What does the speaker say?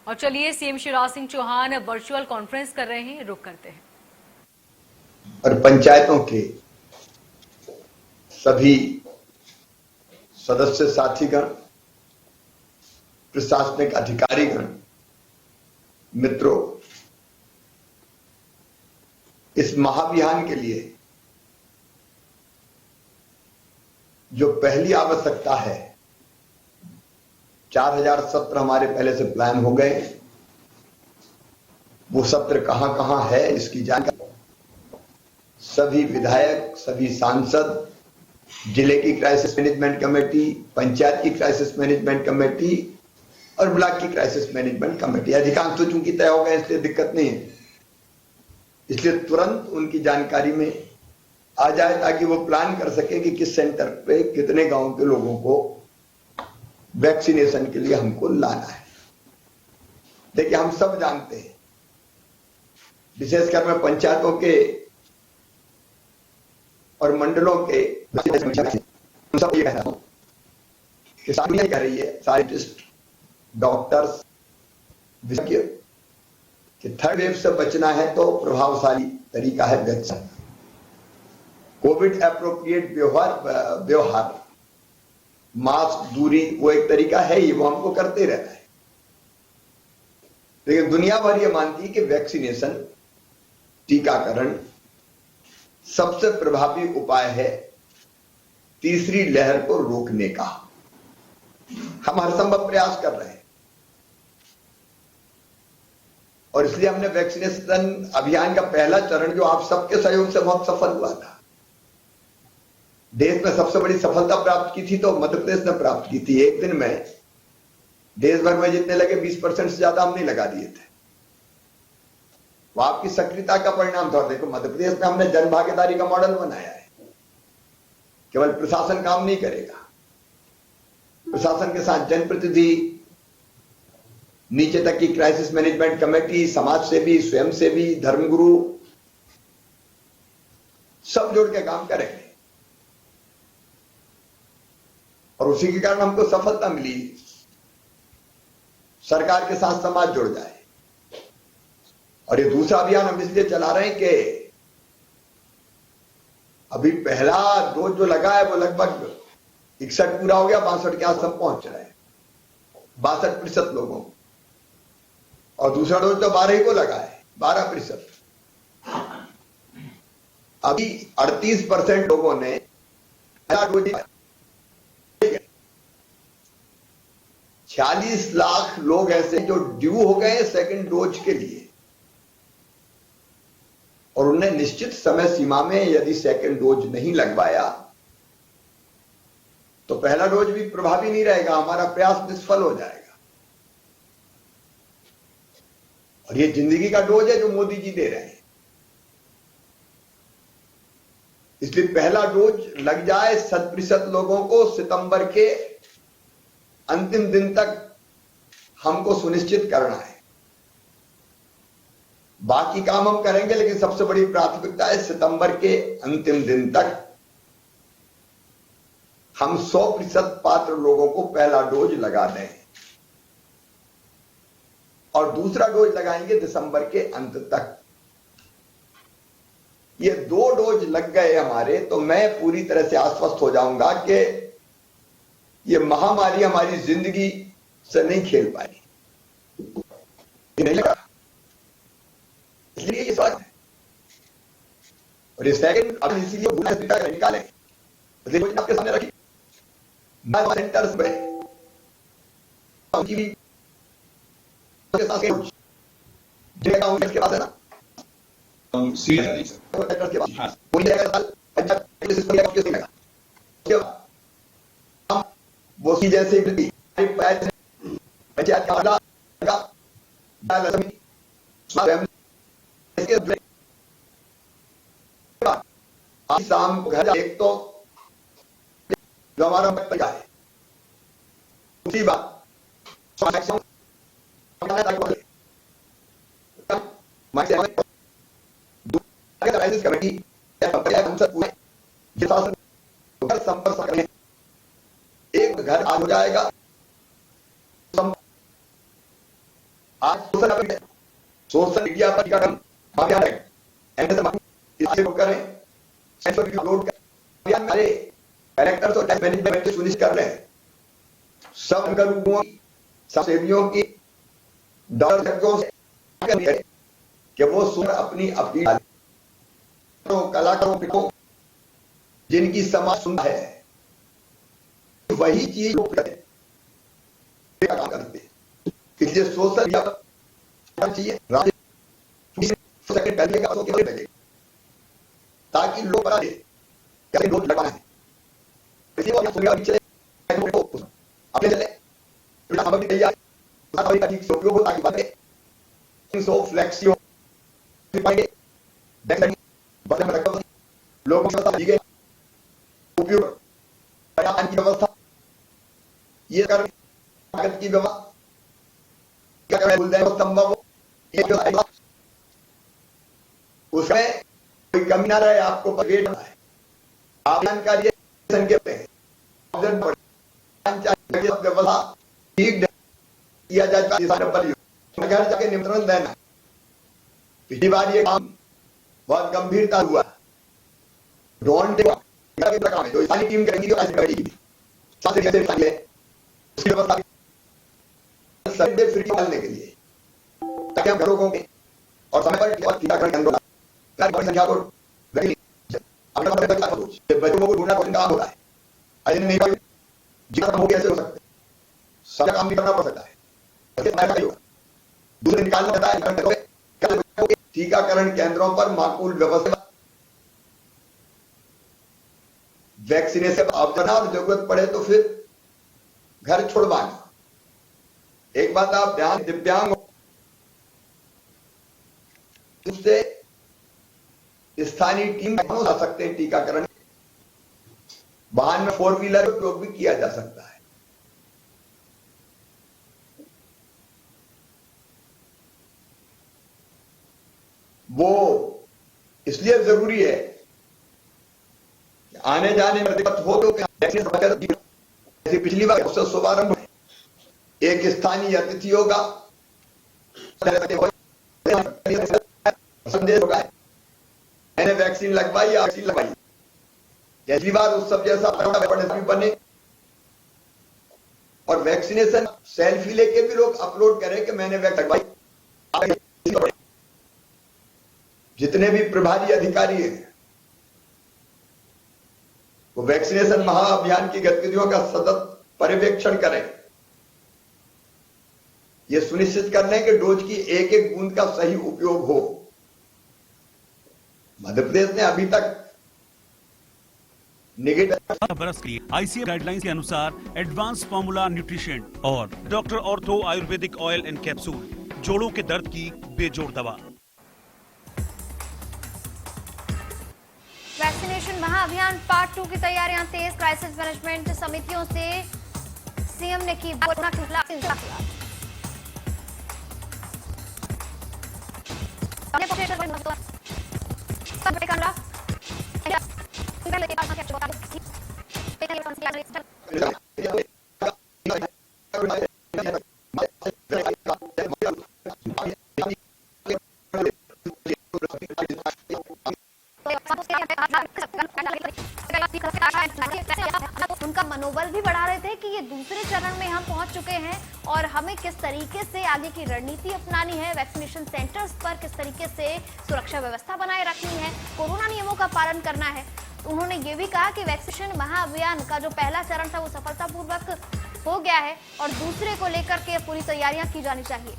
और चलिए CM Shivraj Singh Chauhan virtual conference कर रहे हैं, रुक करते हैं। और पंचायतों के सभी सदस्य साथीगण, प्रशासनिक अधिकारीगण, मित्रों, इस महाअभियान के लिए जो पहली आवश्यकता है, 4000 सत्र हमारे पहले से प्लान हो गए। वो सत्र कहां कहां है इसकी जानकारी सभी विधायक, सभी सांसद, जिले की क्राइसिस मैनेजमेंट कमेटी, पंचायत की क्राइसिस मैनेजमेंट कमेटी और ब्लॉक की क्राइसिस मैनेजमेंट कमेटी, अधिकांश तो चूंकि तय हो गए इसलिए दिक्कत नहीं है। इसलिए तुरंत उनकी जानकारी में आ जाए ताकि वो प्लान कर सके कि किस सेंटर पे कितने गांव के लोगों को वैक्सीनेशन के लिए हमको लाना है। देखिए, हम सब जानते हैं, विशेषकर मैं पंचायतों के और मंडलों के सब ये कह रहा हूं कि सारी कह रही है, साइंटिस्ट, डॉक्टर्स, विशेषज्ञ, कि थर्ड वेव से बचना है तो प्रभावशाली तरीका है वैक्सीन। कोविड एप्रोप्रिएट व्यवहार, मास्क, दूरी, वो एक तरीका है ही, वो हमको करते रहना है। लेकिन दुनिया भर ये मानती है कि वैक्सीनेशन, टीकाकरण सबसे प्रभावी उपाय है तीसरी लहर को रोकने का। हम हर संभव प्रयास कर रहे हैं और इसलिए हमने वैक्सीनेशन अभियान का पहला चरण, जो आप सबके सहयोग से बहुत सफल हुआ था, देश में सबसे बड़ी सफलता प्राप्त की थी तो मध्य प्रदेश ने प्राप्त की थी। एक दिन में देश भर में जितने लगे 20% से ज्यादा हमने लगा दिए थे। वो आपकी सक्रियता का परिणाम था। देखो, मध्य प्रदेश में हमने जन भागीदारी का मॉडल बनाया है। केवल प्रशासन काम नहीं करेगा, प्रशासन के साथ जनप्रतिनिधि, नीचे तक की क्राइसिस मैनेजमेंट कमेटी, समाज सेवी, स्वयंसेवी, धर्मगुरु, सब जुड़ के काम करेंगे और उसी के कारण हमको सफलता मिली। सरकार के साथ समाज जुड़ जाए। और ये दूसरा अभियान हम इसलिए चला रहे हैं कि अभी पहला डोज जो लगा है वो लगभग 61 पूरा हो गया, 62 के आसपास पहुंच रहा है, 62% लोगों को। और दूसरा डोज तो 12 ही को लगा है, 12%। अभी 38% लोगों ने पहला डोज, 46 लाख लोग ऐसे जो ड्यू हो गए सेकंड डोज के लिए, और उन्हें निश्चित समय सीमा में यदि सेकंड डोज नहीं लगवाया तो पहला डोज भी प्रभावी नहीं रहेगा, हमारा प्रयास निष्फल हो जाएगा। और ये जिंदगी का डोज है जो मोदी जी दे रहे हैं। इसलिए पहला डोज लग जाए 100% लोगों को सितंबर के अंतिम दिन तक हमको सुनिश्चित करना है। बाकी काम हम करेंगे, लेकिन सबसे बड़ी प्राथमिकता है सितंबर के अंतिम दिन तक हम 100% पात्र लोगों को पहला डोज लगा दें और दूसरा डोज लगाएंगे दिसंबर के अंत तक। ये 2 डोज लग गए हमारे तो मैं पूरी तरह से आश्वस्त हो जाऊंगा कि ये महामारी हमारी जिंदगी से नहीं खेल पाएगी। नहीं लगा, इसलिए ये सवाल है। और ये सेकंड अब इसीलिए निकालें, आपके सामने रखी सेंटर्स में के पास है ना, वो सी जैसे शाम को घर एक तो जो हमारा है, दूसरी बात कमेटी संपर्क, एक घर आज हो जाएगा, आज सोशल मीडिया पर टीकाकरण अभियान है, इससे करें, अपलोड करें, अरे कलेक्टर्स और टैक्स मैनेजमेंट सुनिश्चित कर रहे हैं, सब लोगों सेवियों की डॉलर से कि वो सुन अपनी अपील कलाकारों को जिनकी समाज सुनता है वही चीज करते, इसलिए सोशल मीडिया चाहिए ताकि लोग बता दे लोग लगाना है, अपने चले सामग्री तैयार उपयोग हो ताकि बने फ्लेक्सियो लोगों की उपयोग की व्यवस्था ये कर की व्यवस्था संभव उसमें कोई कमी ना रहे, आपको वेट है आप जानकारी व्यवस्था ठीक किया जाए जाके निमंत्रण देना। पिछली बार ये काम बहुत गंभीरता हुआ, ड्रोन जो स्थानीय टीम करेंगी उसकी व्यवस्था संडे फ्री डालने के लिए ताकि हम घरों को और समय पर टीकाकरण केंद्रों बड़ी संख्या को बच्चों को ढूंढना कठिन काम होता है, अजय नहीं हो कैसे हो सकते, सब काम भी करना पड़ सकता है, दूसरे निकालना पड़ता है। टीकाकरण केंद्रों पर माकूल व्यवस्था, वैक्सीनेशन अवधारणा और जरूरत पड़े तो फिर घर छोड़वाना। एक बात आप ध्यान, दिव्यांग उससे स्थानीय टीम जा सकते हैं, टीकाकरण वाहन में 4 व्हीलर उपयोग भी किया जा सकता है। वो इसलिए जरूरी है कि आने जाने में दिक्कत हो तो जैसे पिछली बार उसका शुभारंभ एक स्थानीय अतिथि होगा, संदेश होगा मैंने वैक्सीन लगवाई या वैक्सीन लगवाई, पिछली बार उस सब जैसा बने और वैक्सीनेशन सेल्फी लेके भी लोग अपलोड करें कि मैंने वैक्सीन लगवाई। जितने भी प्रभारी अधिकारी हैं वो वैक्सीनेशन महाअभियान की गतिविधियों का सतत पर्यवेक्षण करें, यह सुनिश्चित कर लें कि डोज की एक एक बूंद का सही उपयोग हो। मध्य प्रदेश ने अभी तक नेगेटिव बरस की आईसीएमआर गाइडलाइंस के अनुसार एडवांस फॉर्मूला न्यूट्रिशन और doctor ortho Ayurvedic oil and capsule, जोड़ों के दर्द की बेजोड़ दवा। वैक्सीनेशन महाअभियान पार्ट 2 की तैयारियां तेज, क्राइसिस मैनेजमेंट समितियों से सीएम ने की कोरोना के खिलाफ उनका मनोबल भी बढ़ा रहे थे कि ये दूसरे चरण में हम पहुंच चुके हैं और हमें किस तरीके से आगे की रणनीति अपनानी है, वैक्सीनेशन सेंटर्स पर किस तरीके से सुरक्षा व्यवस्था बनाए रखनी है, कोरोना नियमों का पालन करना है। तो उन्होंने ये भी कहा कि वैक्सीनेशन महाअभियान का जो पहला चरण था वो सफलतापूर्वक हो गया है और दूसरे को लेकर के पूरी तैयारियां की जानी चाहिए।